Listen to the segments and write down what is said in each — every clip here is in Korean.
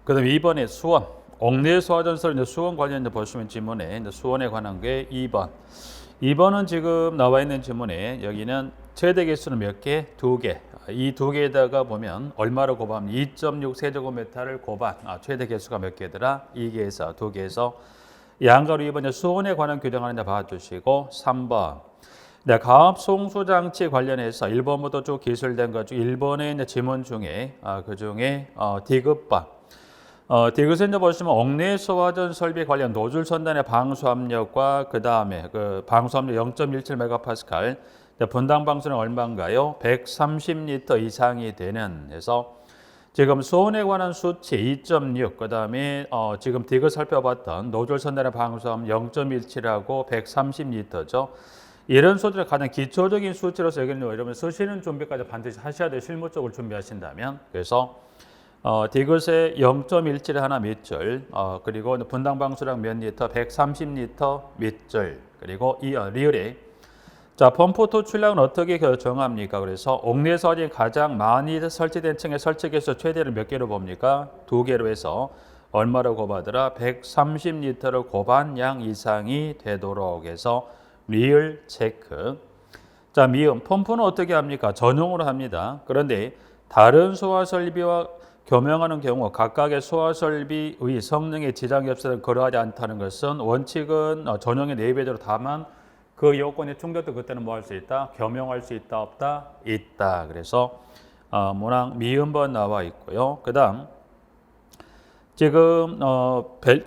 그다음에 2번에 수원. 옥내 소화전설 이제 수원 관련 이제 보시면 지문에 이제 수원에 관한 게 2번. 2번은 지금 나와 있는 지문에 여기는 최대 개수는 몇 개? 2개. 이 두 개에다가 보면 얼마를 곱하면 2.6 세제곱미터를 곱한 최대 개수가 몇 개더라? 2개에서 2개에서 양가로 2번 수온에 관한 규정하는 데 봐주시고 3번 네, 가압 송수 장치 관련해서 1번부터 쭉 기술된 것 중 1번의 지문 중에 그 중에 디귿바 디귿에 이제 보시면 옥내 소화전 설비 관련 노즐 선단의 방수 압력과 그 다음에 그 방수 압력 0.17메가파스칼 분당 방수는 얼마인가요? 130리터 이상이 되는 해서 지금 수온에 관한 수치 2.6 그다음에 지금 디귿 살펴봤던 노즐 선단의 방수 압력 0.17하고 130리터죠. 이런 수치를 가장 기초적인 수치로서 여기는 여러분 쓰시는 준비까지 반드시 하셔야 돼요. 실무적으로 준비하신다면. 그래서 디귿에 0.17 하나 밑줄, 그리고 분당 방수량 몇 리터? 130리터 밑줄, 그리고 이 리을에 자 펌프 토출량은 어떻게 정합니까? 그래서 옥내설이 가장 많이 설치된 층의 설치 개수 최대를 몇 개로 봅니까? 2개로 해서 얼마를 곱하더라? 130리터를 곱한 양 이상이 되도록 해서 리을 체크. 자 미음 펌프는 어떻게 합니까? 전용으로 합니다. 그런데 다른 소화 설비와 겸용하는 경우 각각의 소화 설비의 성능에 지장이 없어서 그러하지 않다는 것은 원칙은 전용의 4배대로 다만 그 요건에 충족도 그때는 뭐 할 수 있다? 겸용할 수 있다 없다? 있다. 그래서 문항 미음번 나와 있고요. 그 다음 지금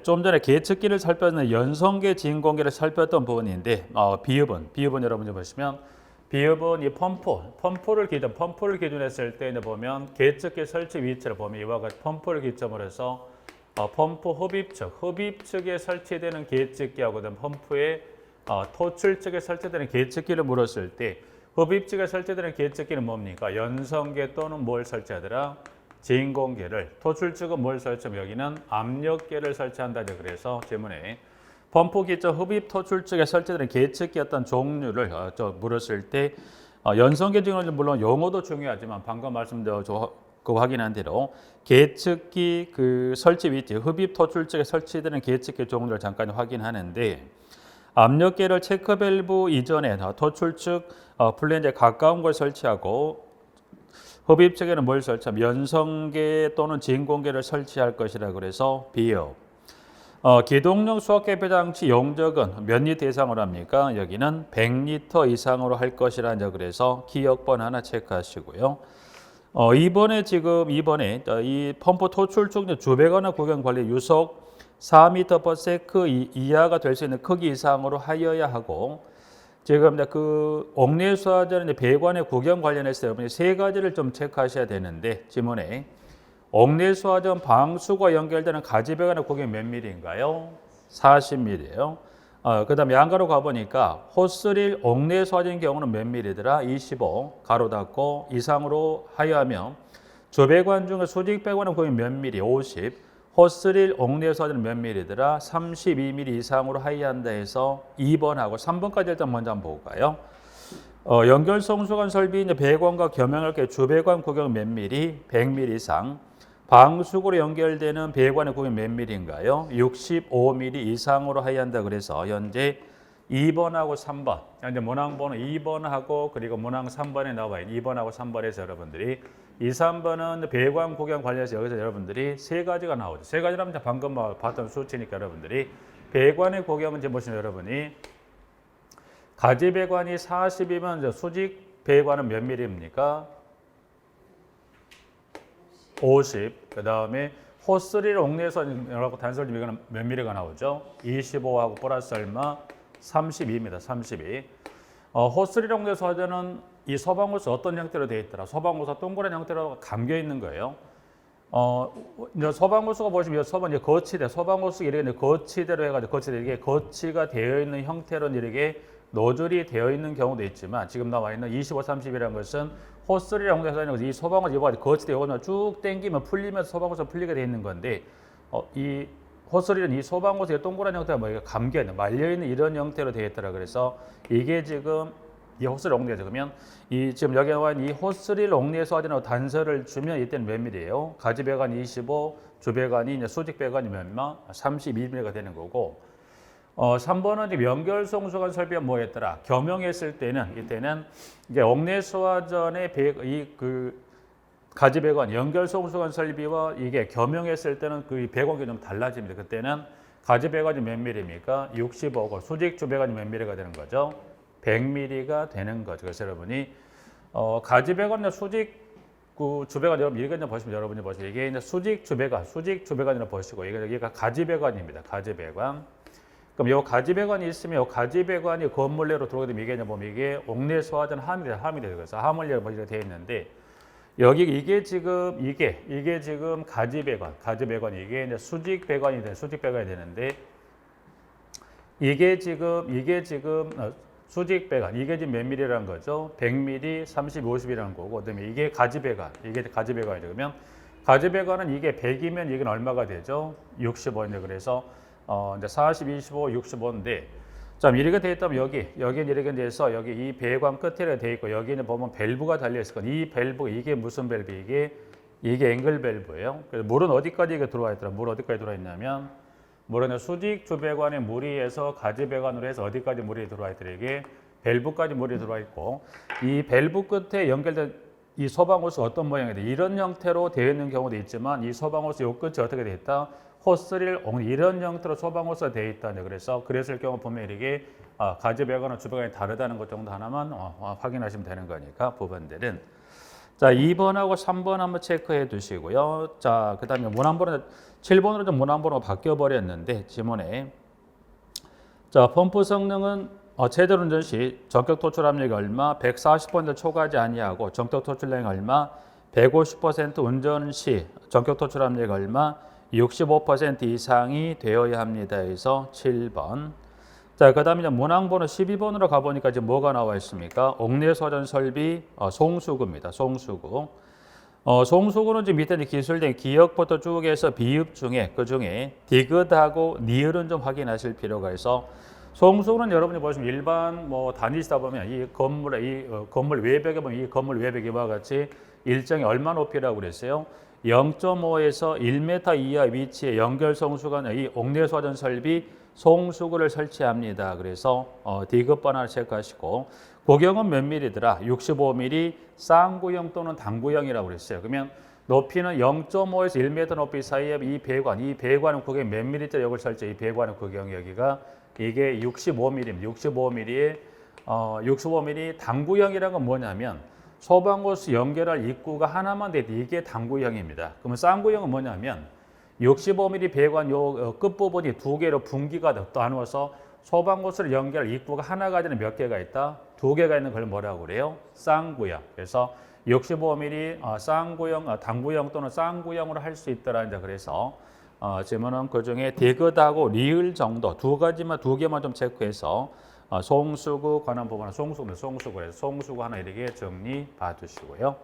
좀 전에 계측기를 살폈는 연성계 진공계를 살폈던 부분인데 비읍은 여러분들 보시면 비읍은 이 펌프를 기준했을 때 보면 계측기 설치 위치를 보면 이와 같이 펌프를 기점으로 해서 펌프 흡입측에 설치되는 계측기하고 펌프의 토출 측에 설치되는 계측기를 물었을 때 흡입측에 설치되는 계측기는 뭡니까? 연성계 또는 뭘 설치하더라? 진공계를. 토출 측은 뭘 설치하면 여기는 압력계를 설치한다죠. 그래서 질문에 펌프 기점 흡입 토출 측에 설치되는 계측기 어떤 종류를 물었을 때 연성계 증언은 물론 용어도 중요하지만 방금 말씀드린 그 확인한 대로 계측기 그 설치 위치 흡입 토출 측에 설치되는 계측기 종류를 잠깐 확인하는데 압력계를 체크 밸브 이전에 토출 측 플랜에 가까운 걸 설치하고 흡입 측에는 뭘 설치하면 연성계 또는 진공계를 설치할 것이라 그래서 비읍. 기동용 수압계 배장치 용적은 몇 리터 이상으로 합니까? 여기는 100리터 이상으로 할 것이라 그래서 기억번 하나 체크하시고요. 이번에 이 펌프 토출 중 주배관의 구경 관리 유속 4m/s 이하가 될 수 있는 크기 이상으로 하여야 하고 지금 그 옥내 소화전 배관의 구경 관련해서 여러분이 세 가지를 좀 체크하셔야 되는데 지문에 옥내 소화전 방수과 연결되는 가지 배관의 구경 몇 mm인가요? 40mm예요. 그다음에 양가로 가보니까 호스릴 옥내 소화전 경우는 몇 mm더라? 25 가로 닫고 이상으로 하여하며 주배관 중에 수직 배관의 구경 몇 mm? 50 호스릴 옥내 소화전은 몇 mm더라? 32mm 이상으로 하이한다 해서 2번하고 3번까지 일단 먼저 한번 보고 가요. 연결 송수관 설비 배관과 겸용할 게 주배관 구경 몇 mm? 100mm 이상. 방수구로 연결되는 배관의 구경 몇 mm인가요? 65mm 이상으로 하이한다 그래서 현재 2번하고 3번. 현재 문항번호 2번하고 그리고 문항 3번에 나와 있는 2번하고 3번에서 여러분들이 2, 3번은 배관 구경 관련해서 여기서 여러분들이 세 가지가 나오죠. 세 가지라면 방금 봤던 수치니까 여러분들이 배관의 구경은 지금 보시면 여러분이 가지 배관이 40이면 수직 배관은 몇 mm입니까? 50. 그 다음에 호스릴 옥내에서 단설비 몇 mm가 나오죠? 25하고 플러스 얼마? 32입니다. 32. 호스릴 옥내에서 하자는 이 소방호스 어떤 형태로 되어 있더라? 소방호스가 동그란 형태로 감겨 있는 거예요. 이제 소방호스가 보시면 이제 거치대, 소방호스 이렇게 거치대로 해가지고 이게 거치가 되어 있는 형태로 이렇게 노즐이 되어 있는 경우도 있지만 지금 나와 있는 25, 30이라는 것은 호스리라고 해서 이 소방호스 이거 거치대 이거는 쭉 당기면 풀리면서 소방호스가 풀리게 되어 있는 건데 이 호스리는 이 소방호스의 동그란 형태가 뭐예요? 감겨 있는 말려 있는 이런 형태로 되어 있더라. 그래서 이게 지금 이 호스릴 옥내에서 그러면 이 지금 여기 나와 있는 이 호스릴 옥내에서 하는 단서를 주면 이때는 몇 mm예요? 가지 배관 25, 주배관이 이제 수직 배관이면 얼마? 32mm가 되는 거고. 3번은 이제 연결송수관 설비가 뭐였더라? 겸용했을 때는 이때는 이제 옥내수화전의 가지 배관 연결송수관 설비와 이게 겸용했을 때는 그 배관이 좀 달라집니다. 그때는 가지 배관이 몇 mm입니까? 65고 수직 주배관이 몇 mm가 되는 거죠? 100mm가 되는 거죠. 그래서 여러분이 가지 배관이나 수직 주배관 여러분 이거 보시면 여러분이 보시면 이게 이제 수직 주배관이라 보시고 여기가 가지 배관입니다. 가지 배관. 그럼 요 가지 배관이 있으면 요 가지 배관이 건물 내로 들어오게 되면 이게 보면 이게 옥내 소화전 함이 되는 거죠. 함을 이렇게 되어 있는데 여기 이게 지금 가지 배관 이게 이제 수직 배관이 되는데 이게 지금 수직 배관 이게 지금 몇 mm라는 거죠? 100mm, 30, 50이라는 거고 그다음에 이게 가지 배관이죠. 그러면 가지 배관은 이게 100이면 이건 얼마가 되죠? 65인데 그래서 이제 40, 25, 65인데 자 이렇게 되어 있다면 여기는 이렇게 돼서 여기 이 배관 끝에 되어 있고 여기는 보면 밸브가 달려 있을 거예요. 이 밸브 이게 무슨 밸브 이게 앵글 밸브예요. 그래서 물은 어디까지 들어와 있더라? 물 어디까지 들어와 있냐면 물은 수직 주배관의 무리에서 가지 배관으로 해서 어디까지 물이 들어와 있더라? 이게 밸브까지 물이 들어와 있고 이 밸브 끝에 연결된 이 소방호스 어떤 모양이 돼? 이런 형태로 되어 있는 경우도 있지만 이 소방호스 요 끝이 어떻게 되어 있다? 호스를 이런 형태로 소방호스가 되어 있다. 그래서 그랬을 경우 보면 이게 가지 배관과 주배관이 다르다는 것 정도 하나만 확인하시면 되는 거니까 부분들은 자 2번하고 3번 한번 체크해 두시고요. 자 그다음에 문항번호 7번으로 좀 문항번호가 바뀌어 버렸는데 지문에 자 펌프 성능은 최저 운전 시 전격 토출 압력이 얼마 140번을 초과하지 아니하고 전격 토출량이 얼마 150% 운전 시 전격 토출 압력이 얼마 65% 이상이 되어야 합니다. 해서 7번. 자, 그 다음에 문항번호 12번으로 가보니까 지금 뭐가 나와 있습니까? 옥내소전 설비 송수구입니다. 송수구. 송수구는 지금 밑에 기술된 기역부터 쭉 해서 비읍 중에 그 중에 디귿하고 니을은 좀 확인하실 필요가 있어. 송수구는 여러분이 보시면 일반 다니시다 보면 이 건물 외벽에 보면 이 건물 외벽 이와 같이 일정이 얼마 높이라고 그랬어요? 0.5에서 1m 이하 위치에 연결 송수관 이 옥내소전 설비 송수구를 설치합니다. 그래서 디귿 번호를 체크하시고 고경은 몇 mm더라? 65mm 쌍구형 또는 단구형이라고 그랬어요. 그러면 높이는 0.5에서 1m 높이 사이에 이 배관은 그게 몇 mm짜리 역을 설치 이 배관은 구경 여기가 이게 65mm입니다. 65mm 단구형이라는 건 뭐냐면 소방호스 연결할 입구가 하나만 돼도 이게 단구형입니다. 그러면 쌍구형은 뭐냐면 65mm 배관 요 끝부분이 두 개로 분기가 나누어서 소방호스를 연결할 입구가 하나가 되는 몇 개가 있다? 두 개가 있는 걸 뭐라고 그래요? 쌍구형. 그래서 65mm 쌍구형, 단구형 또는 쌍구형으로 할 수 있더라. 그래서 지금은 그 중에 디귿하고 리을 정도 두 개만 좀 체크해서 송수구 관한 부분은 송수구 하나 이렇게 정리 봐두시고요.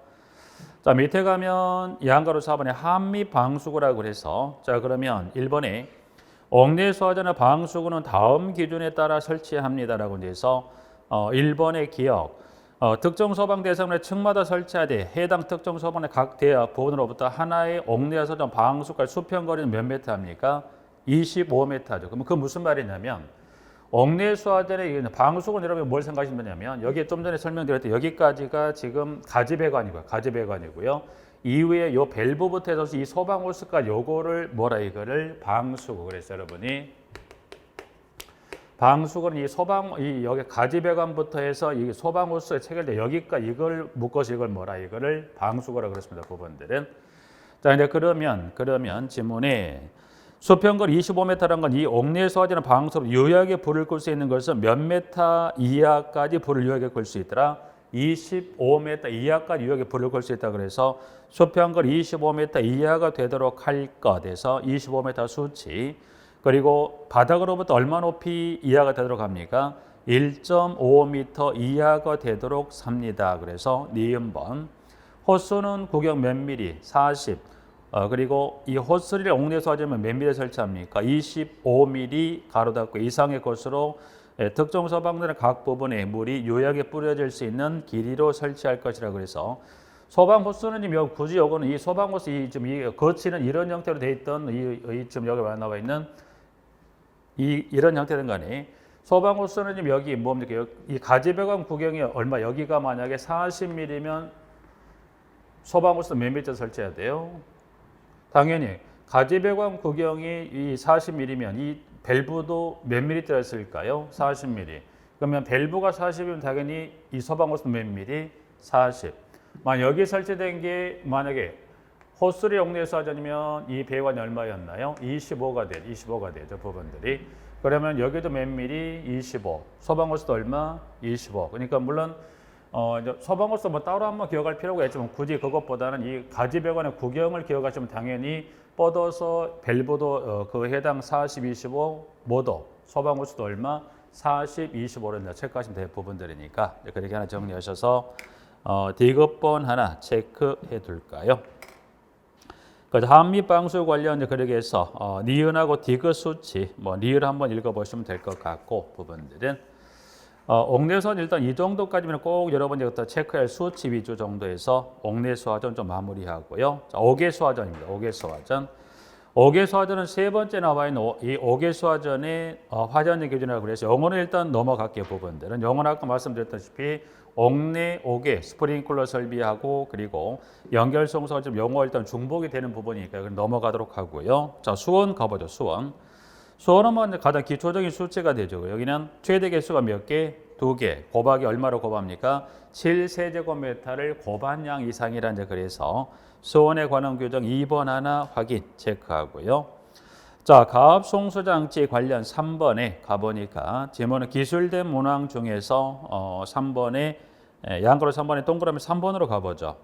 자 밑에 가면 양가로 4번에 한미 방수구라고 그래서 자 그러면 1번에 옥내소화전의 방수구는 다음 기준에 따라 설치합니다라고 해서 1번의 기억 특정 소방 대상의 층마다 설치하되 해당 특정 소방의 각 대역 부분으로부터 하나의 옥내소화전 방수구까지 수평거리는 몇 m 합니까? 25m죠. 그러면 그 무슨 말이냐면 옥내소화전의 방수구는 여러분 뭘 생각하시면 되냐면 여기에 좀 전에 설명드렸던 여기까지가 지금 가지 배관이고요. 이후에 요 밸브부터 해서 이 소방호스까지 요거를 이거를 방수구 그래서 여러분이 방수구는 여기 가지 배관부터 해서 이 소방호스에 체결돼 여기까지 이걸 묶어서 이거를 방수구라고 그랬습니다. 부분들은 자 이제 그러면 지문에 수평거리 25m라는 건 이 옥내소화전의 방수로 유효하게 불을 끌 수 있는 것은 몇 m 이하까지 불을 유효하게 끌 수 있더라? 25m 이하까지 유효하게 불을 끌 수 있다. 그래서 수평거리 25m 이하가 되도록 할 것에서 25m 수치 그리고 바닥으로부터 얼마 높이 이하가 되도록 합니까? 1.5m 이하가 되도록 삽니다. 그래서 니은번 호수는 구경 몇 mm? 40 그리고 이 호스를 옥내소화전은 몇 mm 설치합니까? 25mm 가로 닫고 이상의 것으로 특정 소방들의 각 부분에 물이 유효하게 뿌려질 수 있는 길이로 설치할 것이라고 해서 소방 호스는 지금 굳이 요거는 이 소방 호스 지금 이 거치는 이런 형태로 돼 있던 이 지금 여기 나와 있는 이런 형태된 거니 소방 호스는 지금 여기 뭡니까? 이 가지배관 구경이 얼마 여기가 만약에 40mm면 소방 호스 몇 미터 설치해야 돼요? 당연히 가지배관 구경이 이 40mm면 이 밸브도 몇 미리짜리 쓸까요? 40mm. 그러면 밸브가 40이면 당연히 이 소방 호스 몇 미리? 40. 여기 설치된 게 만약에 호스를 용내에서 하자면 이 배관이 얼마였나요? 25가 되죠, 부분들이. 그러면 여기도 몇 미리? 25. 소방 호스도 얼마? 25. 그러니까 물론 소방 호스 뭐 따로 한번 기억할 필요가 있지만 굳이 그것보다는 이 가지 배관의 구경을 기억하시면 당연히 뻗어서 밸브도 그 해당 40, 25 뭐도 소방 호스도 얼마? 40, 25를 체크하시면 될 부분들이니까 그렇게 하나 정리하셔서 디귿번 하나 체크해 둘까요? 한미 방수 관련 그렇게 해서 니은하고 디귿 수치 니을 한번 읽어보시면 될 것 같고 부분들은 옥내수화전 일단 이 정도까지면 꼭 여러분이 체크할 수치 위주 정도에서 옥내수화전 좀 마무리하고요. 자, 옥외수화전입니다. 옥외수화전. 옥외수화전은 세 번째 나와 있는 이 옥외수화전의 화전의 기준이라고 그래서 영어는 일단 넘어갈게요. 부분들은 영어는 아까 말씀드렸다시피 옥내, 옥외, 스프링클러 설비하고 그리고 연결성소가 좀 영어 일단 중복이 되는 부분이니까 넘어가도록 하고요. 자, 수원 가보죠. 수원. 수원은 가장 기초적인 수치가 되죠. 여기는 최대 개수가 몇 개? 2개. 곱하기 얼마로 곱합니까? 7세제곱미터를 곱한 양 이상이라는 그래서 수원에 관한 규정 2번 하나 확인 체크하고요. 자, 가압송수장치 관련 3번에 가보니까 지문은 기술된 문항 중에서 3번에 양가로 3번에 동그라미 3번으로 가보죠.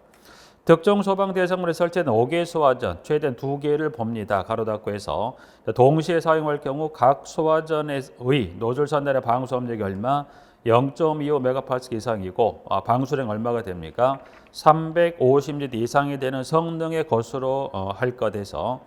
특정 소방 대상물에 설치된 5개 소화전 최대 2개를 봅니다. 가로 닫고 해서 동시에 사용할 경우 각 소화전의 노즐 선단의 방수 압력이 얼마? 0.25메가파스칼 이상이고 방수량 얼마가 됩니까? 350리터 이상이 되는 성능의 것으로 할 것에서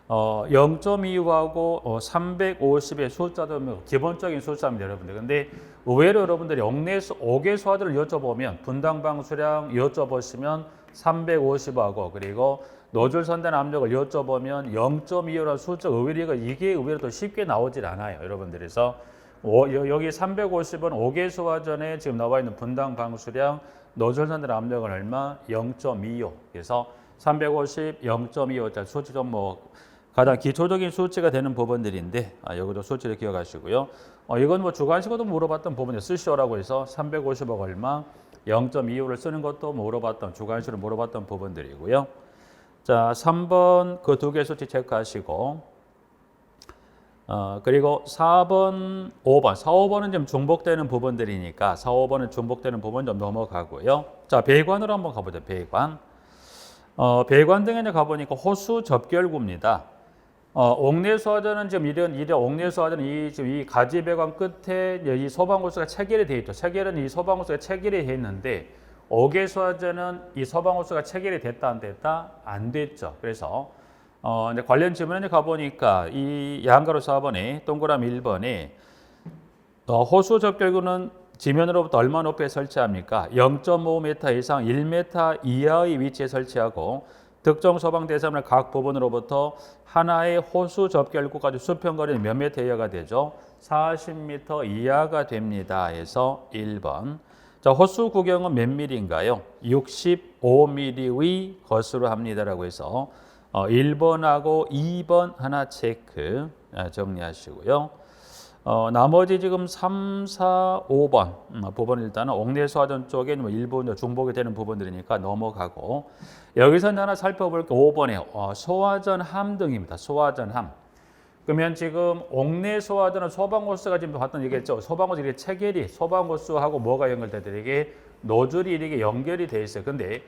0.25하고 350의 숫자도 기본적인 숫자입니다, 여러분들. 근데 의외로 여러분들이 5개 소화전을 여쭤보면 분당 방수량 여쭤보시면 350하고 그리고 노즐 선단 압력을 여쭤보면 0.25라는 숫자 이게 의외로 더 쉽게 나오질 않아요, 여러분들. 그래서 여기 350은 5개 소화전에 지금 나와 있는 분당 방수량 노즐 선단 압력은 얼마? 0.25. 그래서 350, 0.25짜리 수치 좀 가장 기초적인 수치가 되는 부분들인데 여기도 수치를 기억하시고요. 이건 주관식으로도 물어봤던 부분에 쓰시오라고 해서 350억 얼마 0.25를 쓰는 것도 물어봤던 주관식으로 물어봤던 부분들이고요. 자, 3번 그 두 개 수치 체크하시고 그리고 4번, 5번, 4, 5번은 좀 중복되는 부분들이니까 4, 5번은 중복되는 부분 좀 넘어가고요. 자, 배관으로 한번 가보죠. 배관. 배관 등에 가보니까 호수 접결구입니다. 옥내수화전은 지금 이런 옥내수화전은 지금 이 가지 배관 끝에 이 소방호스가 체결이 되어 있죠. 체결은 이 소방호스가 체결이 되어 있는데 옥외수화전은 이 소방호스가 체결이 됐다 안 됐다? 안 됐죠. 그래서 이제 관련 지문에 가보니까 이 양가로 4번에 동그라미 1번에 호수 접결구는 지면으로부터 얼마 높이에 설치합니까? 0.5m 이상 1m 이하의 위치에 설치하고 특정 소방 대상물 각 부분으로부터 하나의 호수 접결구까지 수평거리는 몇 미터 이하가 되죠? 40m 이하가 됩니다. 해서 1번. 자, 호수 구경은 몇 밀리인가요? 65mm의 것으로 합니다라고 해서 1번하고 2번 하나 체크 정리하시고요. 나머지 지금 3, 4, 5번 부분 일단은 옥내수화전 쪽에 일부 중복이 되는 부분들이니까 넘어가고 여기서 하나 살펴볼 게 5번에 소화전 함 등입니다. 소화전 함. 그러면 지금 옥내수화전은 소방호스가 지금 봤던 얘기했죠. 소방호스 이렇게 체결이 소방호스하고 뭐가 연결되더라 이게 노즐이 이렇게 연결이 돼 있어요. 근데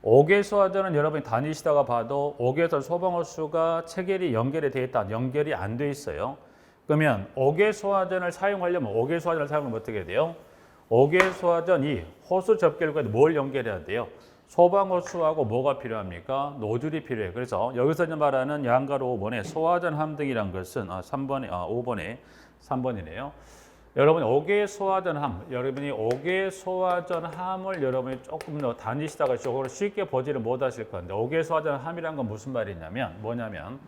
옥외수화전은 여러분이 다니시다가 봐도 옥외수화전 소방호스가 체결이 연결이 돼 있다. 연결이 안 돼 있어요. 그러면 옥외수화전을 사용하려면 옥외수화전을 사용하면 어떻게 돼요? 옥외수화전이 호수 접결구에 뭘 연결해야 돼요? 소방호스하고 뭐가 필요합니까? 노즐이 필요해요. 그래서 여기서 말하는 양가로 5번에 소화전 함등이란 것은 5번에 3번이네요. 여러분이 옥외 소화전함, 여러분이 옥외 소화전함을 여러분이 조금 더 다니시다가 조금 쉽게 보지를 못하실 건데 옥외 소화전함이란 건 무슨 말이냐면 뭐냐면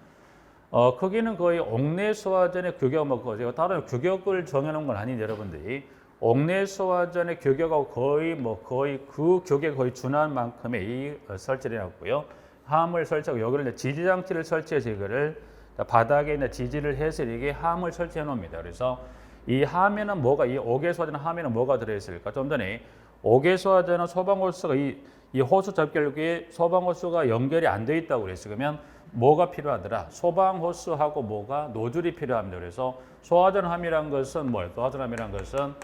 크기는 거의 옥내 소화전의 규격 제가 다른 규격을 정해놓은 건 아닌데 여러분들이 옥내 소화전의 규격하고 거의 그 규격에 거의 준한 만큼의 이 설치를 해놨고요. 함을 설치하고 여기를 지지 장치를 설치해서 이거를 바닥에 있는 지지를 해서 이게 함을 설치해 놓습니다. 그래서 이 함에는 이 옥외 소화전 함에는 뭐가 들어있을까? 좀 전에 옥외 소화전은 소방 호스가 이 호수 접결구에 소방 호스가 연결이 안 돼 있다고 그랬어요. 그러면 뭐가 필요하더라? 소방 호스하고 노즐이 필요합니다. 그래서 소화전함이란 것은 소화전함이란 것은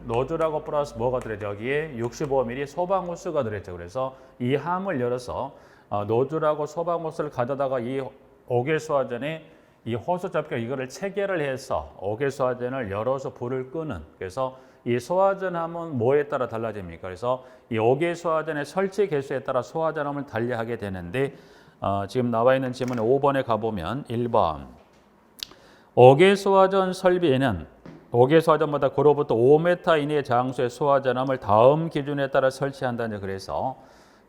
노즐하고 플러스 뭐가 들어있죠? 여기에 65mm 소방 호스가 들어있죠. 그래서 이 함을 열어서 노즐하고 소방 호스를 가져다가 이 옥외 소화전에 이 호수 접결 이거를 체결을 해서 옥외 소화전을 열어서 불을 끄는. 그래서 이 소화전함은 뭐에 따라 달라집니까? 그래서 이 옥외 소화전의 설치 개수에 따라 소화전함을 달리하게 되는데 지금 나와 있는 지문에 5번에 가보면 1번 옥외 소화전 설비에는 옥외 소화전마다 고로부터 5m 이내의 장소의 소화전함을 다음 기준에 따라 설치한다는. 그래서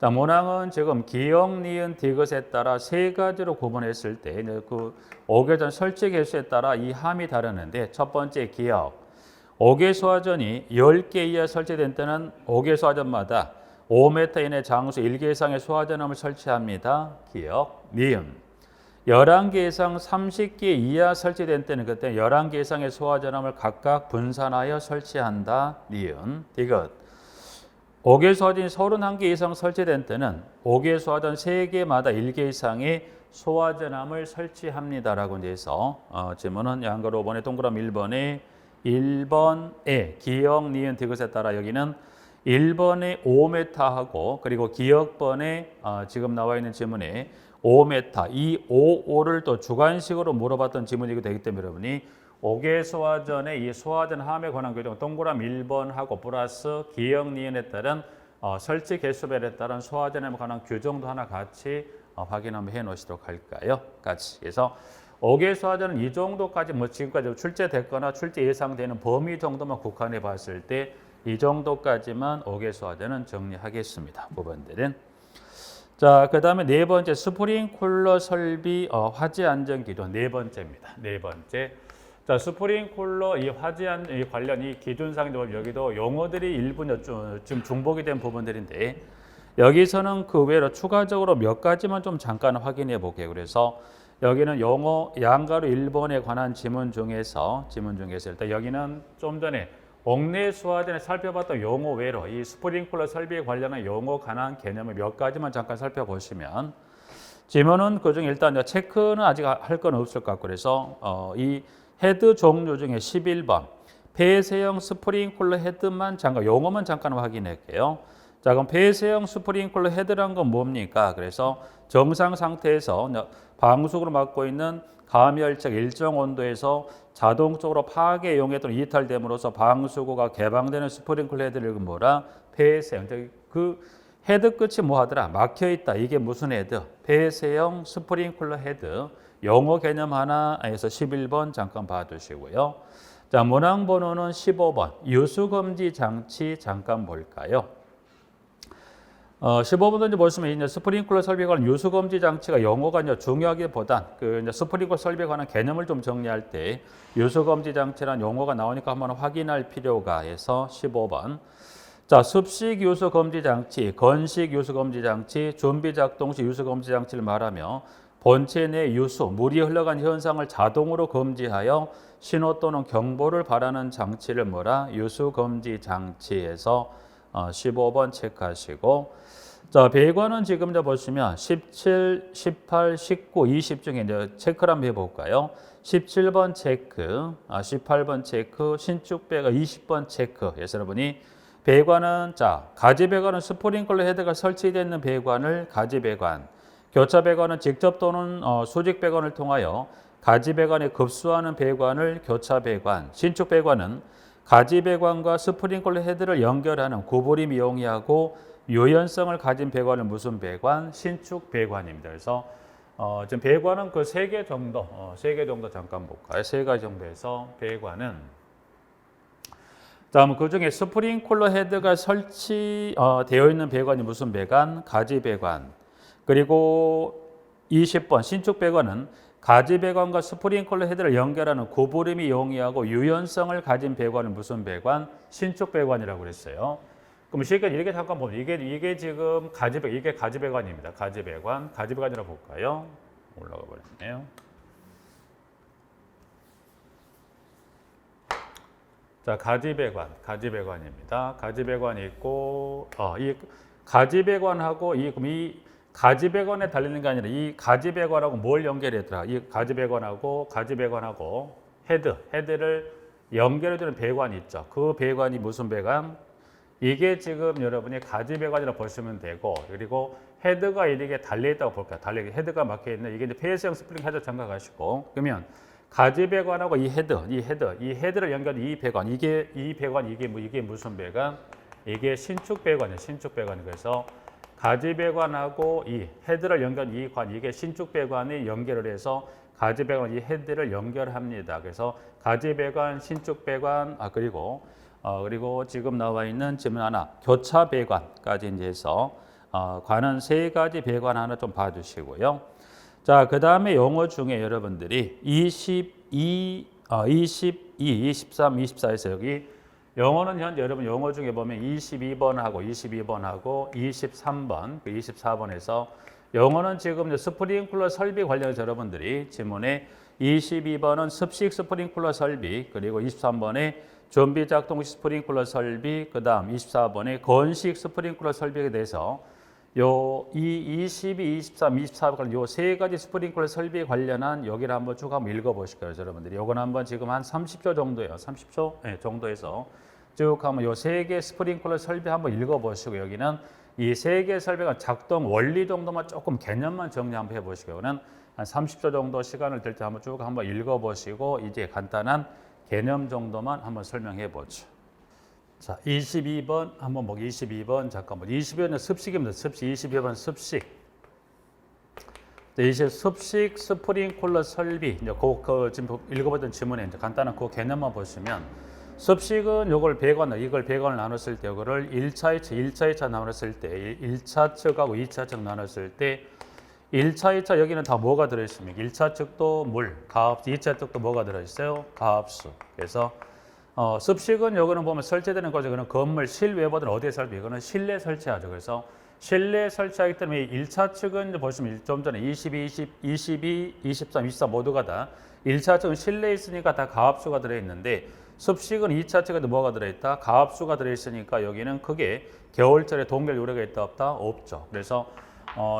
문항은 지금 기역, 니은, 디귿에 따라 세 가지로 구분했을 때 그 옥외전 설치 개수에 따라 이 함이 다르는데 첫 번째 기역, 옥외 소화전이 10개 이하 설치된 때는 옥외 소화전마다 5m 이내 장소 1개 이상의 소화전함을 설치합니다. 기역, 니은. 11개 이상 30개 이하 설치된 때는 그때 11개 이상의 소화전함을 각각 분산하여 설치한다. 니은, 디귿. 옥외 소화전이 31개 이상 설치된 때는 옥외 소화전 3개마다 1개 이상의 소화전함을 설치합니다라고 해서 지문은 양가로 5번에 동그라미 1번에 1번에 기역, 니은, 디귿에 따라 여기는 1번에 5m하고 그리고 기역번에 지금 나와 있는 지문에 5m, 이 5를 또 주관식으로 물어봤던 지문이기도 되기 때문에 여러분이 옥외 소화전의 이 소화전 함에 관한 규정 동그라미 1번하고 플러스 기역, 니은에 따른 설치 개수별에 따른 소화전에 관한 규정도 하나 같이 확인 한번 해 놓으시도록 할까요? 같이. 그래서 옥외 소화전은 이 정도까지 지금까지 출제됐거나 출제 예상되는 범위 정도만 국한해 봤을 때 이 정도까지만 옥외 소화전은 정리하겠습니다. 부분들은. 자, 그 다음에 네 번째 스프링쿨러 설비 화재 안전 기준 네 번째입니다. 네 번째. 자, 스프링쿨러 이 화재 안전 관련 이 기준상 여기도 용어들이 일부 지금 중복이 된 부분들인데 여기서는 그 외로 추가적으로 몇 가지만 좀 잠깐 확인해 볼게요. 그래서 여기는 용어 양가로 1번에 관한 지문 중에서 일단 여기는 좀 전에 옥내 소화전에 살펴봤던 용어 외로 이 스프링클러 설비에 관련한 용어 관한 개념을 몇 가지만 잠깐 살펴보시면 지문은 그중에 일단 체크는 아직 할 건 없을 것 같고 그래서 이 헤드 종류 중에 11번 폐쇄형 스프링클러 헤드만 잠깐 용어만 잠깐 확인할게요. 자, 그럼 폐쇄형 스프링클러 헤드란 건 뭡니까? 그래서 정상 상태에서 방수구를 막고 있는 가열적 일정 온도에서 자동적으로 파괴용해 또는 이탈됨으로써 방수구가 개방되는 스프링클러 헤드를 뭐라? 폐쇄형. 그 헤드 끝이 뭐 하더라? 막혀 있다. 이게 무슨 헤드? 폐쇄형 스프링클러 헤드. 용어 개념 하나에서 11번 잠깐 봐두시고요. 자, 문항 번호는 15번. 유수금지 장치 잠깐 볼까요? 15번도 보시면 이제 스프링클러 설비에 관한 유수금지 장치가 용어가 이제 중요하기보단 그 이제 스프링클러 설비에 관한 개념을 좀 정리할 때 유수금지 장치라는 용어가 나오니까 한번 확인할 필요가 해서 15번. 자, 습식 유수금지 장치, 건식 유수금지 장치, 준비 작동 시 유수금지 장치를 말하며 본체 내 유수, 물이 흘러간 현상을 자동으로 금지하여 신호 또는 경보를 발하는 장치를 뭐라? 유수금지 장치에서 15번 체크하시고 자, 배관은 지금 보시면 17, 18, 19, 20 중에 이제 체크를 한번 해볼까요? 17번 체크, 18번 체크, 신축 배관 20번 체크. 그래서 여러분이 배관은 가지 배관은 스프링클러 헤드가 설치되어 있는 배관을 가지 배관, 교차 배관은 직접 또는 수직 배관을 통하여 가지 배관에 급수하는 배관을 교차 배관, 신축 배관은 가지 배관과 스프링클러 헤드를 연결하는 구부림 용이하고 유연성을 가진 배관은 무슨 배관? 신축 배관입니다. 그래서 지금 배관은 그 3개 정도 잠깐 볼까요? 3가지 정도에서 배관은 다음 그 중에 스프링클러 헤드가 설치되어 있는 배관이 무슨 배관? 가지 배관. 그리고 20번 신축 배관은 가지 배관과 스프링클러 헤드를 연결하는 구부림이 용이하고 유연성을 가진 배관은 무슨 배관? 신축 배관이라고 그랬어요. 그럼 쉽게 이렇게 잠깐 보면 이게 지금 이게 가지 배관입니다. 가지 배관이라고 볼까요? 올라가 버렸네요. 자, 가지배관입니다. 가지배관이 있고, 이 가지배관하고 그럼 이 가지배관에 달리는 게 아니라 이 가지배관하고 뭘 연결했더라? 이 가지배관하고 헤드를 연결해주는 배관이 있죠. 그 배관이 무슨 배관? 이게 지금 여러분이 가지배관이라고 보시면 되고, 그리고 헤드가 이렇게 달려있다고 볼까요? 헤드가 막혀있는 이게 이제 폐쇄형 스프링 헤드 생각하시고, 그러면 가지배관하고 이 헤드를 연결한 이 배관, 이게 무슨 배관? 이게 신축 배관이에요. 신축 배관. 그래서 가지배관하고 이 헤드를 연결한 이 관, 이게 신축 배관이 연결을 해서 가지배관 이 헤드를 연결합니다. 그래서 가지배관, 신축 배관, 그리고 지금 나와 있는 질문 하나, 교차 배관까지 이제 해서 관은 세 가지 배관 하나 좀 봐주시고요. 자, 그 다음에 용어 중에 여러분들이 22, 23, 24에서 여기 영어는 현재 여러분 용어 중에 보면 22번하고 23번, 24번에서 영어는 지금 스프링클러 설비 관련해서 여러분들이 지문에 22번은 습식 스프링클러 설비, 그리고 23번에 좀비 작동식 스프링클러 설비, 그 다음 24번에 건식 스프링클러 설비에 대해서 이 22, 23, 24번 요 세 가지 스프링클러 설비에 관련한 여기를 한번 쭉 한번 읽어보실까요, 여러분들이? 요건 한번 지금 한 30초 정도예요. 30초 정도에서 쭉 한번 요 세 개 스프링클러 설비 한번 읽어보시고 여기는 이 세 개 설비가 작동 원리 정도만 조금 개념만 정리 한번 해보시고 이거는 한 30초 정도 시간을 들 때 한번 쭉 한번 읽어보시고 이제 간단한 개념 정도만 한번 설명해 보죠. 자, 22번 한번 보기. 22번 잠깐만. 22번은 습식입니다. 습식. 22번 습식. 이제 습식 스프링클러 설비. 이제 지금 읽어봤던 지문에 이제 간단한 그 개념만 보시면 습식은 이걸 배관을 나눴을 때 이거를 1차, 2차 나눴을 때 1차 측하고 2차 측 나눴을 때 1차, 2차 여기는 다 뭐가 들어있습니까? 1차 측도 물, 가압수, 2차 측도 뭐가 들어있어요? 가압수. 그래서 습식은 여기는 보면 설치되는 거죠. 이거는 건물 실외부들은 어디에 설비? 이거는 실내 설치하죠. 그래서 실내 설치하기 때문에 1차 측은 보시면 좀 전에 22, 23, 24 모두가 다 1차 측은 실내에 있으니까 다 가압수가 들어있는데 습식은 2차 측에도 뭐가 들어있다? 가압수가 들어있으니까 여기는 크게 겨울철에 동결 요령가 있다 없다? 없죠. 그래서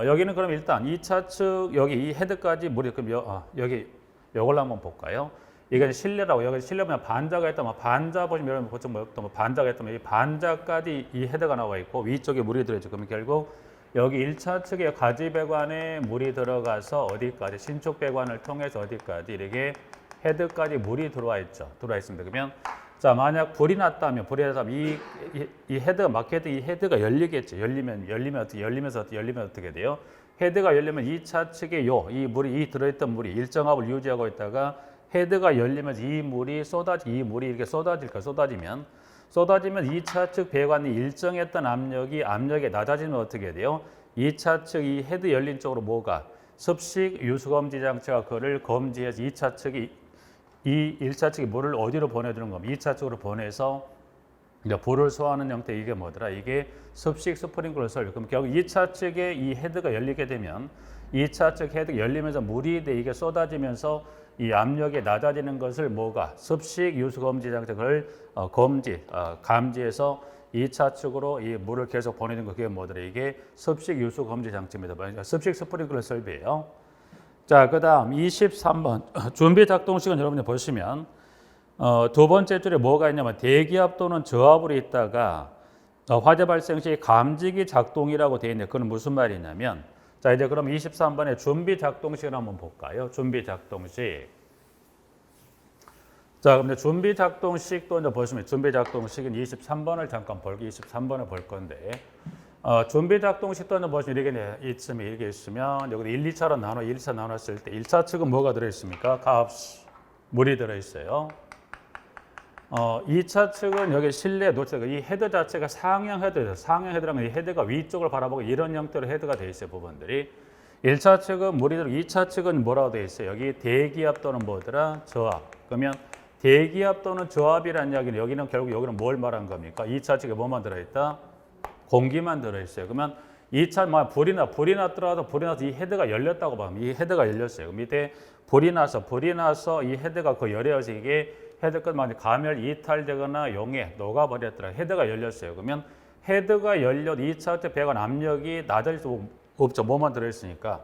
여기는 그럼 일단 2차 측 여기 이 헤드까지 물이 그럼 여기 이걸로 한번 볼까요? 이건 실내라고. 여기 실내면 반자가 있다면 반자 보시면 여러분 보통 반자가 있다면 이 반자까지 이 헤드가 나와 있고 위쪽에 물이 들어있죠. 그러면 결국 여기 1차 측의 가지 배관에 물이 들어가서 어디까지 신축 배관을 통해서 어디까지 이렇게 헤드까지 물이 들어와 있습니다. 그러면 자, 만약 불이 났다면 이 헤드가 막혀도 이 헤드가 열리겠죠. 열리면서 어떻게 돼요? 헤드가 열리면 2차 측에 이 들어있던 물이 일정압을 유지하고 있다가 헤드가 열리면서 이 물이 이렇게 쏟아지면 2차 측 배관이 일정했던 압력이 낮아지면 어떻게 돼요? 2차 측 이 헤드 열린 쪽으로 뭐가? 습식 유수검지 장치가 그를 검지해서 2차 측이 이 1차 측이 물을 어디로 보내주는 겁니까? 2차 측으로 보내서 이제 불을 소화하는 형태 이게 뭐더라? 이게 습식 스프링클러 설비. 그럼 결국 2차 측에 이 헤드가 열리게 되면 2차 측 헤드가 열리면서 물이 이게 쏟아지면서 이 압력이 낮아지는 것을 뭐가? 습식 유수 검지 장치를 감지해서 2차 측으로 이 물을 계속 보내는 거 그게 뭐더라? 이게 습식 유수 검지 장치입니다. 습식 스프링클러 설비예요. 자, 그다음 23번 준비 작동식은 여러분들 보시면 두 번째 줄에 뭐가 있냐면 대기압 또는 저압으로 있다가 화재 발생 시 감지기 작동이라고 되어 있는데 그건 무슨 말이냐면 자, 이제 그럼 23번에 준비 작동식을 한번 볼까요? 준비 작동식. 자, 그럼 준비 작동식도 이제 보시면 준비 작동식은 23번을 잠깐 23번을 볼 건데 준비 작동식도 이제 보시면 이렇게 있으면 여기 1, 2차로 1차 나눴을 때 1차 측은 뭐가 들어 있습니까? 가압수, 물이 들어 있어요. 2차 측은 여기 실내 노출, 이 헤드 자체가 상향 헤드예요. 상향 헤드라면 이 헤드가 위쪽을 바라보고 이런 형태로 헤드가 되어 있어요, 부분들이. 1차 측은 무리대로 2차 측은 뭐라고 되어 있어요? 여기 대기압 또는 뭐더라? 저압. 그러면 대기압 또는 저압이라는 이야기는 여기는 결국 여기는 뭘 말한 겁니까? 2차 측에 뭐만 들어있다? 공기만 들어있어요. 그러면 2차 불이 났더라도 불이 나서 이 헤드가 열렸다고 보면 이 헤드가 열렸어요. 밑에 불이 나서 이 헤드가 그 열려서 이게 헤드 끝만 가멸 이탈되거나 용해 녹아버렸더라. 헤드가 열렸어요. 그러면 헤드가 열려 2차 측 배관 압력이 낮을 수 없죠. 뭐만 들어있으니까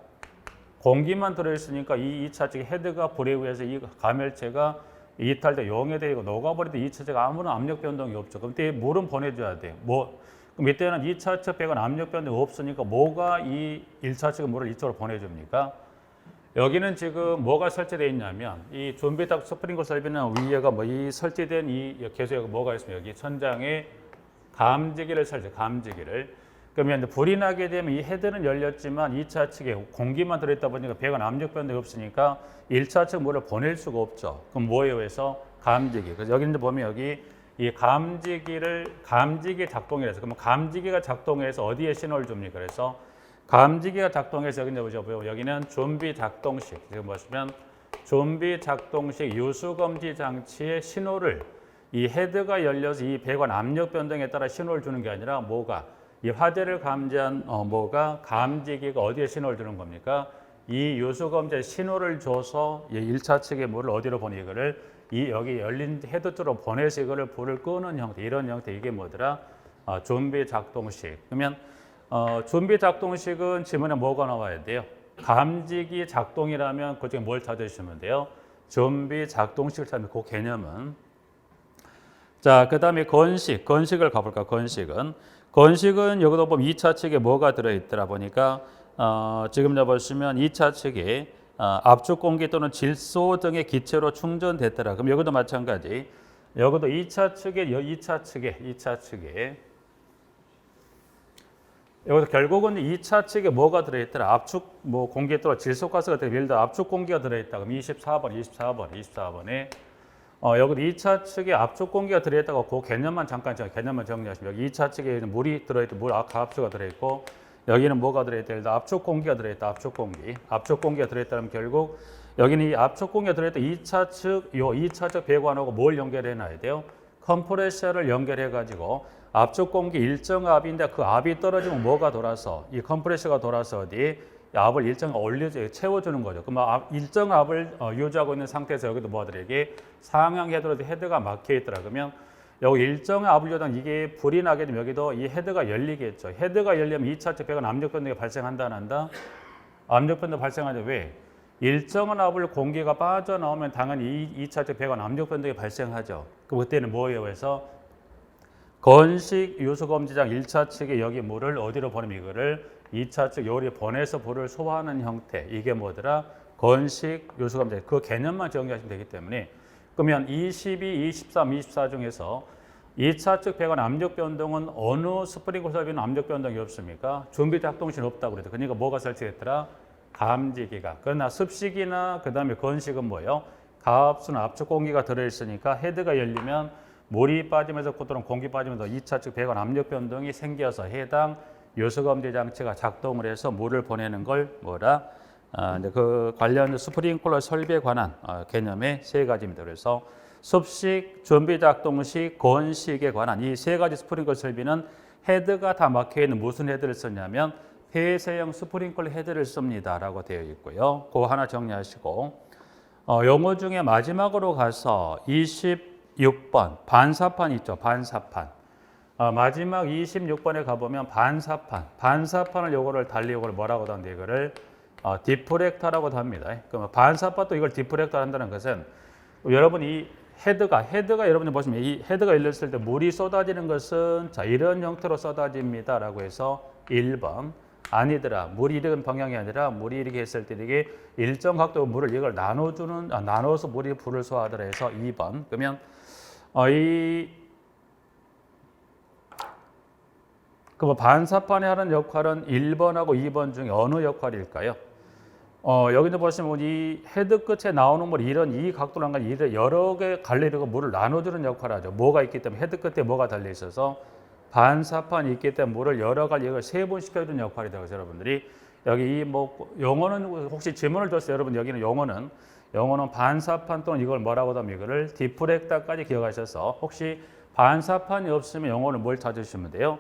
공기만 들어있으니까 이 2차 측 헤드가 불에 의해서 이 가멸체가 이탈돼 용해되고 녹아버리도 2차 측 아무런 압력 변동이 없죠. 그럼 이때 물은 보내줘야 돼요. 그럼 이때는 2차 측 배관 압력 변동이 없으니까 뭐가 이 1차 측 물을 이쪽으로 보내줍니까? 여기는 지금 뭐가 설치되어 있냐면 이 좀비탁 스프링클 설비는 위에가 이 설치된 이 계속 뭐가 있습니까? 여기 천장에 감지기를 감지기를. 그러면 이제 불이 나게 되면 이 헤드는 열렸지만 2차 측에 공기만 들어있다 보니까 배관 압력 변동이 없으니까 1차 측 물을 보낼 수가 없죠. 그럼 뭐에 의해서? 감지기. 그래서 여기 이제 보면 여기 이 감지기 작동이라서 그러면 감지기가 작동해서 어디에 신호를 줍니까? 그래서 감지기가 작동해서 여기 보시죠. 여기는 좀비 작동식. 지금 보시면 좀비 작동식 유수검지 장치의 신호를 이 헤드가 열려서 이 배관 압력 변동에 따라 신호를 주는 게 아니라 이 화재를 감지한 감지기가 어디에 신호를 주는 겁니까? 이 유수검지에 신호를 줘서 이 1차 측의 물을 어디로 보내 이거를 여기 열린 헤드 쪽으로 보내서 이거를 불을 끄는 형태, 이런 형태. 이게 뭐더라? 좀비 작동식. 그러면 좀비 작동식은 지문에 뭐가 나와야 돼요? 감지기 작동이라면 그중에 뭘 찾으시면 돼요? 좀비 작동식을 찾는 그 개념은. 자, 그 다음에 건식을 가볼까? 건식은 여기도 보면 2차 측에 뭐가 들어있더라 보니까 지금 보시면 2차 측에 압축 공기 또는 질소 등의 기체로 충전됐더라. 그럼 여기도 마찬가지. 여기도 2차 측에 여기서 결국은 2차 측에 뭐가 들어있더라? 압축 공기 또는 질소가스가 들어있다. 예를 들어 압축 공기가 들어있다. 그럼 24번에 여기도 2차 측에 압축 공기가 들어있다고 그 개념만 개념만 정리하시면 여기 2차 측에 물이 들어있다. 가압수가 들어있고 여기는 뭐가 들어있다? 예를 들어 압축 공기가 들어있다. 압축 공기가 들어있다면 결국 여기는 이 압축 공기가 들어있다. 2차 측 배관하고 뭘 연결해 놔야 돼요? 컴프레셔를 연결해 가지고 압축 공기 일정 압인데 그 압이 떨어지면 뭐가 돌아서 이 컴프레셔가 돌아서 어디 압을 일정 채워주는 거죠. 그럼 일정 압을 유지하고 있는 상태에서 여기도 뭐들에게 상향 헤드가 막혀 있더라. 그러면 여기 일정 압을 유지하면 이게 불이 나게 되면 여기도 이 헤드가 열리겠죠. 헤드가 열리면 2차 측 배관 압력 변동이 발생한다 안 한다? 압력 변동 발생하는데 왜? 일정한 압을 공기가 빠져나오면 당연히 2차 측 배관 압력 변동이 발생하죠. 그때는 뭐에 의해서 건식 유수검지장 1차 측에 여기 물을 어디로 보내면 이거를 2차 측 요리 보내서 불을 소화하는 형태. 이게 뭐더라? 건식 유수검지장. 그 개념만 정리하시면 되기 때문에 그러면 22, 23, 24 중에서 2차 측 배관 압력 변동은 어느 스프링클 설비는 압력 변동이 없습니까? 준비 작동시는 없다고 그랬죠. 그러니까 뭐가 설치됐더라? 감지기가. 그러나 습식이나 그다음에 건식은 뭐예요? 가압수나 압축 공기가 들어있으니까 헤드가 열리면 물이 빠지면서 또는 공기 빠지면서 2차 측 배관 압력 변동이 생겨서 해당 유수검지 장치가 작동을 해서 물을 보내는 걸 그 관련 스프링클러 설비에 관한 개념의 세 가지입니다. 그래서 습식, 준비 작동식, 건식에 관한 이 세 가지 스프링클러 설비는 헤드가 다 막혀 있는 무슨 헤드를 썼냐면 폐쇄형 스프링클러 헤드를 씁니다라고 되어 있고요. 그거 하나 정리하시고 용어 중에 마지막으로 가서 26번 반사판 있죠. 반사판. 마지막 26번에 가보면 반사판을 요거를 달리 요거를 뭐라고 하는데 이거를 디프렉터라고 합니다. 그러면 반사판도 이걸 디프렉터 한다는 것은 여러분 이 헤드가 여러분이 보시면 이 헤드가 열렸을 때 물이 쏟아지는 것은 자 이런 형태로 쏟아집니다라고 해서 1번 아니더라. 물이 이런 방향이 아니라 물이 이렇게 했을 때 이게 일정 각도 물을 이걸 나눠서 물이 불을 소화하더라 해서 2번. 그러면 반사판이 하는 역할은 1번하고 2번 중에 어느 역할일까요? 여기서 보시면 이 헤드 끝에 나오는 물 이런 이 각도란 건 이런 여러 개 갈래리고 물을 나눠주는 역할을 하죠. 뭐가 있기 때문에 헤드 끝에 뭐가 달려 있어서 반사판이 있기 때문에 물을 여러 갈래리고 세분시켜주는 역할이 되고 여러분들이 여기 이 뭐 용어는 혹시 질문을 줬어요. 여러분 여기는 용어는 반사판 또는 이걸 뭐라고 하면 이거를 디프렉터까지 기억하셔서 혹시 반사판이 없으면 용어는 뭘 찾으시면 돼요?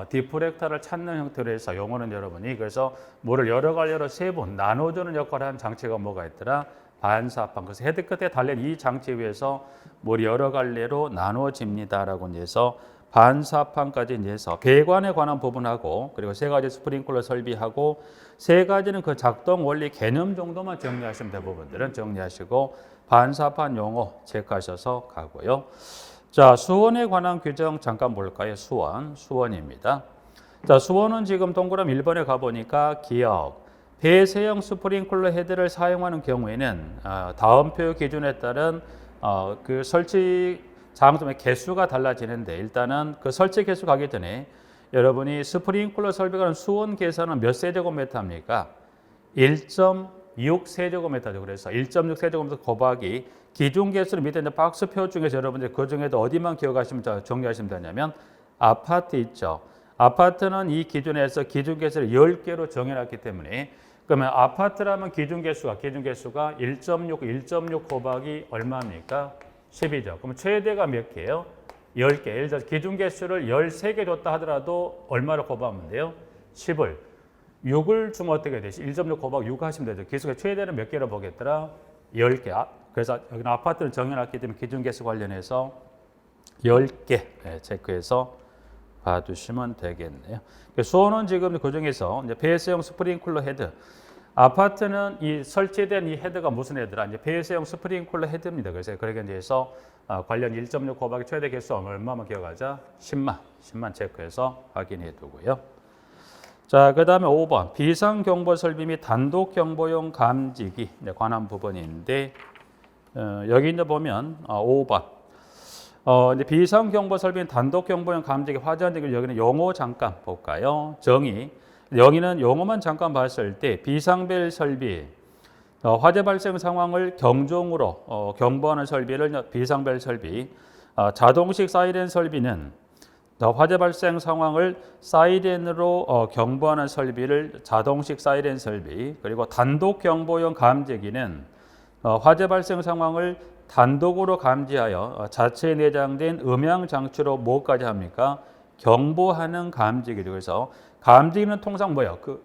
디프렉터를 찾는 형태로 해서 용어는 여러분이 그래서 물을 여러 갈래로 세 번 나눠주는 역할을 하는 장치가 뭐가 있더라? 반사판. 그래서 헤드 끝에 달린 이 장치에 의해서 물이 여러 갈래로 나눠집니다라고 해서 반사판까지 해서 배관에 관한 부분하고 그리고 세 가지 스프링클러 설비하고 세 가지는 그 작동 원리 개념 정도만 정리하시면 될 부분들은 정리하시고 반사판 용어 체크하셔서 가고요. 자, 수원에 관한 규정 잠깐 볼까요? 수원입니다. 자, 수원은 지금 동그라미 1번에 가보니까 기억, 배쇄형 스프링클러 헤드를 사용하는 경우에는 다음 표 기준에 따른 그 설치 장점의 개수가 달라지는데 일단은 그 설치 개수 가기 전에 여러분이 스프링클러 설비가 하는 수원 계산은 몇 세제곱미터입니까? 1.6 세제곱미터죠. 그래서 1.6 세제곱미터 곱하기 기준 개수를 밑에 있는 박스표 중에서 여러분들 그 중에도 어디만 기억하시면 정리하시면 되냐면 아파트 있죠. 아파트는 이 기준에서 기준 개수를 10개로 정해놨기 때문에 그러면 아파트라면 기준 개수가 1.6 곱하기 얼마입니까? 10이죠. 그럼 최대가 몇 개예요? 10개. 예를 들어서 기준 개수를 13개 줬다 하더라도 얼마를 곱하면 돼요? 10을. 6을 주면 어떻게 되지? 1.6 곱하기 6 하시면 되죠. 기수가 최대는 몇 개로 보겠더라? 10개. 그래서 여기는 아파트를 정해놨기 때문에 기준 개수 관련해서 10개 체크해서 봐두시면 되겠네요. 수원은 지금 그 중에서 배수형 스프링클러 헤드. 아파트는 이 설치된 이 헤드가 무슨 헤드라? 이제 배수형 스프링클러 헤드입니다. 그래서 그렇게 해서 관련 1.6 곱하기 최대 개수 얼마만 기억하자? 10만 체크해서 확인해 두고요. 자, 그 다음에 5번 비상경보 설비 및 단독경보용 감지기 관한 부분인데 여기 이제 보면 5번 이제 비상경보 설비 및 단독경보용 감지기 화재안전기 여기는 용어 잠깐 볼까요? 정의 여기는 용어만 잠깐 봤을 때 비상벨 설비 화재 발생 상황을 경종으로 경보하는 설비를 비상벨 설비 자동식 사이렌 설비는 화재 발생 상황을 사이렌으로 경보하는 설비를 자동식 사이렌 설비 그리고 단독 경보용 감지기는 화재 발생 상황을 단독으로 감지하여 자체에 내장된 음향 장치로 뭐까지 합니까? 경보하는 감지기죠. 그래서 감지기는 통상 뭐예요? 그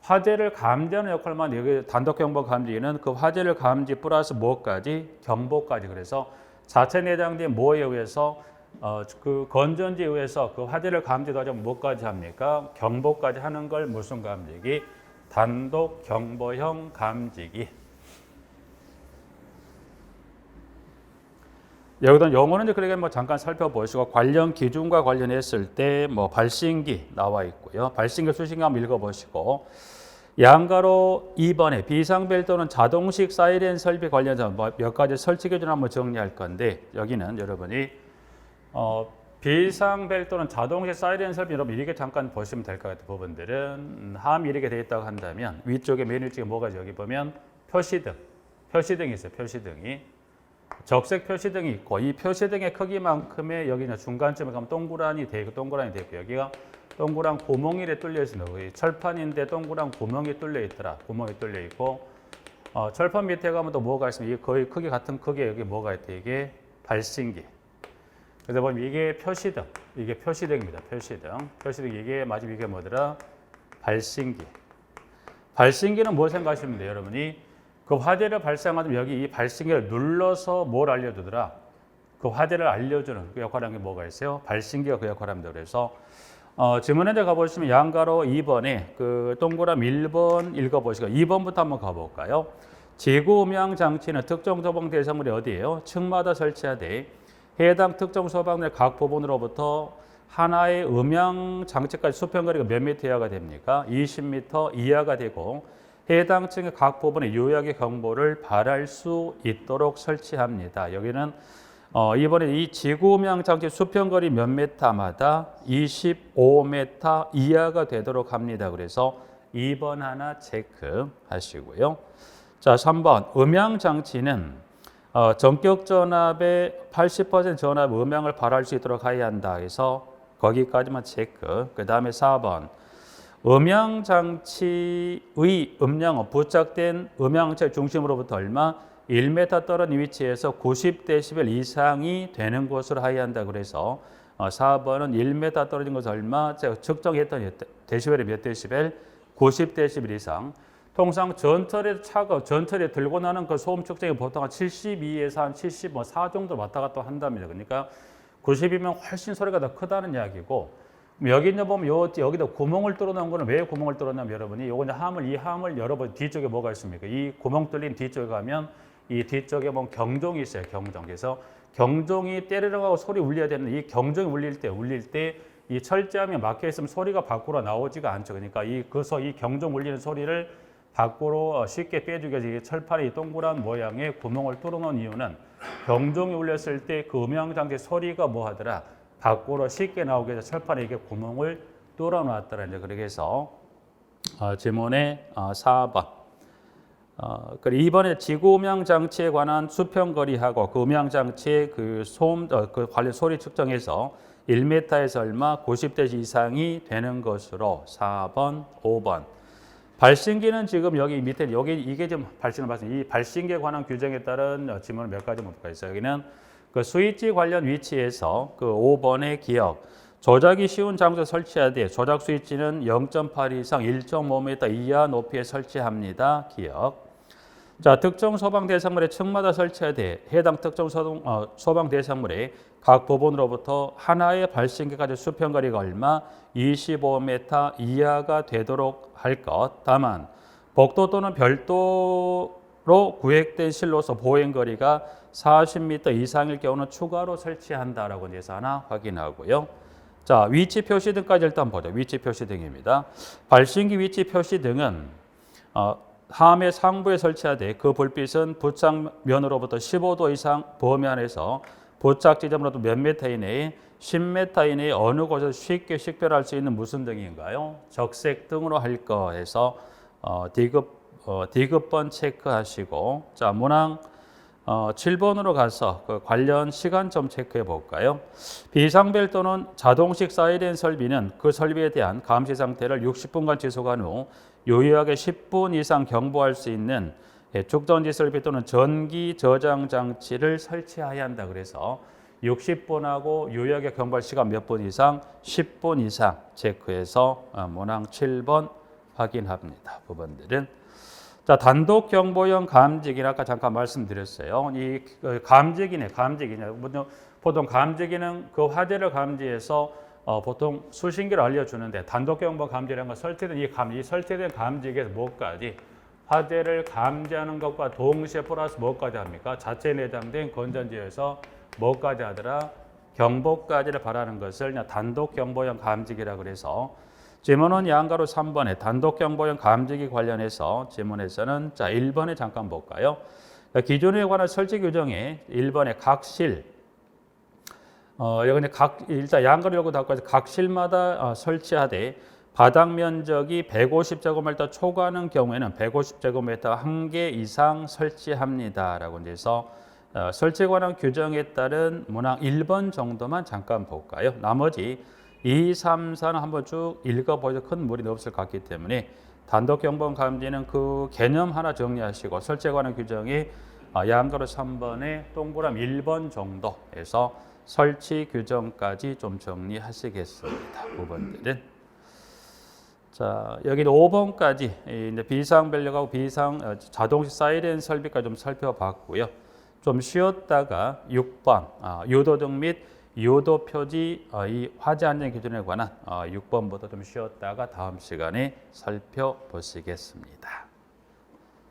화재를 감지하는 역할만 여기 단독 경보 감지기는 그 화재를 감지 플러스 뭐까지? 경보까지. 그래서 자체 내장된 뭐에 의해서 그 건전지에 의해서 그 화재를 감지하자면 뭐까지 합니까? 경보까지 하는 걸 무슨 감지기? 단독 경보형 감지기. 여기다 용어는 이제 그렇게 뭐 잠깐 살펴보시고 관련 기준과 관련했을 때 뭐 발신기 나와 있고요. 발신기 수신기 한번 읽어보시고 양가로 2번에 비상벨 또는 자동식 사이렌 설비 관련해서 몇 가지 설치 기준 한번 정리할 건데 여기는 여러분이 비상벨 또는 자동식 사이렌 설비 여러분 이렇게 잠깐 보시면 될 것 같은 부분들은 함 이렇게 되어 있다고 한다면 위쪽에 메뉴 쪽에 뭐가 여기 보면 표시등이 있어요. 표시등이 적색 표시등이 있고 이 표시등의 크기만큼의 여기 중간쯤에 가면 동그라미 되어 있고 여기가 동그란 구멍이 뚫려 있습니다. 철판인데 동그란 구멍이 뚫려 있더라. 구멍이 뚫려 있고 철판 밑에 가면 또 뭐가 있으면 이게 거의 크기 같은 크기에 여기 뭐가 있대? 이게 발신기. 그래서 보면 이게 표시등, 이게 표시등입니다. 표시등 이게 마지막 이게 뭐더라? 발신기. 발신기는 뭘 생각하시면 돼요, 여러분이? 그 화재를 발생하면 여기 이 발신기를 눌러서 뭘 알려주더라? 그 화재를 알려주는 그 역할을 하는 게 뭐가 있어요? 발신기가 그 역할을 합니다. 그래서 지문에 가보시면 양가로 2번에 그 동그라미 1번 읽어보시고 2번부터 한번 가볼까요? 지구 음향 장치는 특정 소방 대상물이 어디예요? 층마다 설치하되 해당 특정 소방의 각 부분으로부터 하나의 음향 장치까지 수평거리가 몇 미터 이하가 됩니까? 20m 이하가 되고 해당 층의 각 부분의 요약의 경보를 발할 수 있도록 설치합니다. 여기는 이번에 이 지구음향 장치 수평거리 몇 메타마다 25m 이하가 되도록 합니다. 그래서 2번 하나 체크하시고요. 자, 3번 음향 장치는 전격 전압의 80% 전압 음향을 발휘할 수 있도록 해야 한다 해서 거기까지만 체크. 그 다음에 4번 음향 장치의 음량은 부착된 음향체 중심으로부터 얼마 1m 떨어진 위치에서 90dB 이상이 되는 곳으로 해야 한다. 그래서 4번은 1m 떨어진 곳 얼마 제가 측정했던 데시벨이 몇 데시벨 90dB 이상. 통상 전철에 들고 나는 그 소음 측정이 보통 한 72에서 한 74 정도 왔다 갔다 한답니다. 그러니까 90이면 훨씬 소리가 더 크다는 이야기고, 여기 이제 보면 여기다 구멍을 뚫어놓은 거는 왜 구멍을 뚫었냐면 여러분이 요거 이제 이 함을 열어보면 뒤쪽에 뭐가 있습니까? 이 구멍 뚫린 뒤쪽에 가면 이 뒤쪽에 보면 경종이 있어요. 경종. 그래서 경종이 때리려고 소리 울려야 되는데 이 경종이 울릴 때 이 철제함이 막혀 있으면 소리가 밖으로 나오지가 않죠. 그러니까 이 경종 울리는 소리를 밖으로 쉽게 빼주기 위해서 철판에 이 동그란 모양의 구멍을 뚫어놓은 이유는 경종이 울렸을 때 그 음향장치 소리가 뭐 하더라? 밖으로 쉽게 나오게 해서 철판에 이게 구멍을 뚫어놨더라. 이제 그렇게 해서 지문의 4번. 그리고 이번에 지구 음향 장치에 관한 수평거리하고 그 음향 장치의 그 소음 그 관련 소리 측정해서 1m에서 얼마 90dB 이상이 되는 것으로 4번, 5번. 발신기는 지금 여기 밑에 이게 좀 발신을 봤습니다. 이 발신기에 관한 규정에 따른 지문을 몇 가지 볼까 있어요. 여기는 그 스위치 관련 위치에서 그 5번의 기억. 조작이 쉬운 장소에 설치해야 돼. 조작 스위치는 0.8 이상 1.5m 이하 높이에 설치합니다. 기억. 자, 특정 소방 대상물의 층마다 설치해야 돼. 해당 특정 소방 대상물의 각 부분으로부터 하나의 발신기까지 수평거리가 얼마? 25m 이하가 되도록 할 것. 다만 복도 또는 별도로 구획된 실로서 보행거리가 40m 이상일 경우는 추가로 설치한다라고 해서 하나 확인하고요. 자, 위치 표시등까지 일단 보죠. 위치 표시등입니다. 발신기 위치 표시등은 함의 상부에 설치하되 그 불빛은 부착면으로부터 15도 이상 범위 안에서 부착 지점으로부터 몇 미터 이내에 10m 이내에 어느 곳에서 쉽게 식별할 수 있는 무슨 등인가요? 적색 등으로 할 거 해서 디귿번 체크하시고, 자, 문항 7번으로 가서 그 관련 시간점 체크해 볼까요? 비상벨 또는 자동식 사이렌 설비는 그 설비에 대한 감시 상태를 60분간 지속한 후 유효하게 10분 이상 경보할 수 있는 축전지 설비 또는 전기 저장 장치를 설치해야 한다. 그래서 60분하고 유효하게 경보할 시간 몇 분 이상? 10분 이상 체크해서 문항 7번 확인합니다. 부분들은. 자, 단독 경보용 감지기는 아까 잠깐 말씀드렸어요. 이 감지기네. 보통 감지기는 그 화재를 감지해서 보통 수신기를 알려주는데 단독 경보 감지라는 건 설치된 감지기에서 뭐까지? 화재를 감지하는 것과 동시에 플러스 뭐까지 합니까? 자체에 내장된 건전지에서 뭐까지 하더라? 경보까지를 바라는 것을 그냥 단독 경보용 감지기라고 그래서 지문은 양가로 3번에 단독 경보용 감지기 관련해서 지문에서는 자 1번에 잠깐 볼까요? 기존에 관한 설치 규정에 1번에 각실 여기 일단 양가로 열고 닫고까지 각실마다 설치하되 바닥 면적이 150제곱미터 초과하는 경우에는 150제곱미터 1개 이상 설치합니다라고 해서 설치에 관한 규정에 따른 문항 1번 정도만 잠깐 볼까요? 나머지 2, 3, 4는 한번 쭉 읽어보셔도 큰 무리는 없을 것 같기 때문에 단독 경보 감지는 그 개념 하나 정리하시고 설치에 관한 규정이 양가로 3번에 동그라미 1번 정도에서 설치 규정까지 좀 정리하시겠습니다. 부분들은. 자, 여기는 5번까지 이제 비상 변력하고 비상 자동식 사이렌 설비까지 좀 살펴봤고요. 좀 쉬었다가 6번 유도등 및 유도 표지 이 화재 안전 기준에 관한 6번부터 좀 쉬었다가 다음 시간에 살펴보시겠습니다.